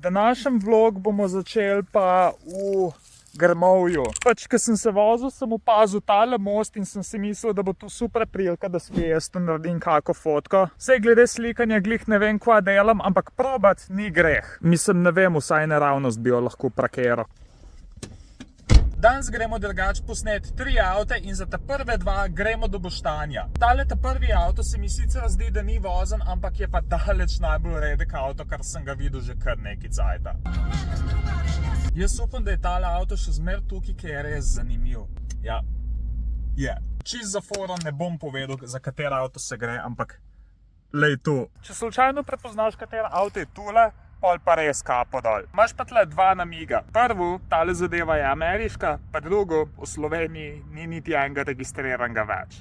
Današnji vlog bomo začeli pa v Grmovju. Ko sem se vozil, sem opazil tale most in sem si mislil, da bo to super prilika, da s Fiesto naredim kako fotko. Sej glede slikanja glih ne vem, kva delam, ampak probat ni greh. Mislim, ne vem, vsaj naravnost bi jo lahko prakiral. Danes gremo drugače posnet 3 avte in za ta prve 2 gremo do Boštanja. Tale ta prvi avto se mi sicer zdi, da ni vozen, ampak je pa daleč najbolj redek avto, kar sem ga videl že kar nekaj cajta. Jaz upam, da je tale avto še zmer tukaj, ki je res zanimiv. Ja, je. Čist za foro ne bom povedal, za kater avto se gre, ampak lej tu. Če slučajno prepoznaš, kater avto je tule, pol pa res kapo dol. Imaš pa tle 2 namiga. Prvo, tale zadeva je ameriška, pa drugo, v Sloveniji ni niti enega registriranega več.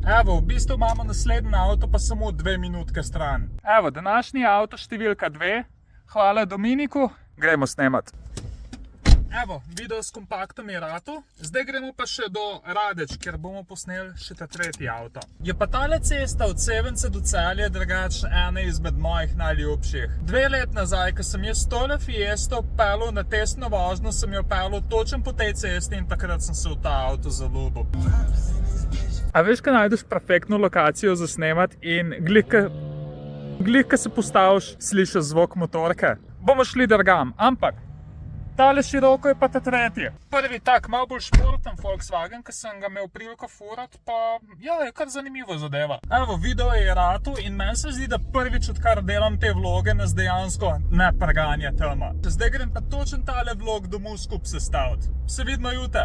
Evo, v bistvu imamo naslednji avto pa samo 2 minutke stran. Evo, današnji avto številka 2. Hvala Dominiku. Gremo snemat. Evo, video s kompaktom je ratu. Zdaj gremo pa še do Radeč, kjer bomo posneli še ta 3. avto. Je pa tale cesta od Sevence do Celja drugač ena izmed mojih najljubših. 2 let nazaj, ko sem jaz tole Fiesto pelil na testno vožnjo, sem jo pelil točno po tej cesti in takrat sem se v ta avto zaljubil. A veš, ko najdeš perfektno lokacijo za snemat in glih, ko se postaviš, slišiš zvok motorke? Bomo šli drugam, ampak tale široko je pa ta 3. Prvi tak, malo bolj športen Volkswagen, ki sem ga imel priliko furat, pa ja, je kar zanimivo zadeva. Evo, video je ratu in meni se zdi, da prvič, odkar delam te vloge, nas dejansko ne preganja tema. Zdaj grem pa točen tale vlog domov skup sestaviti. Se vidimo jutri.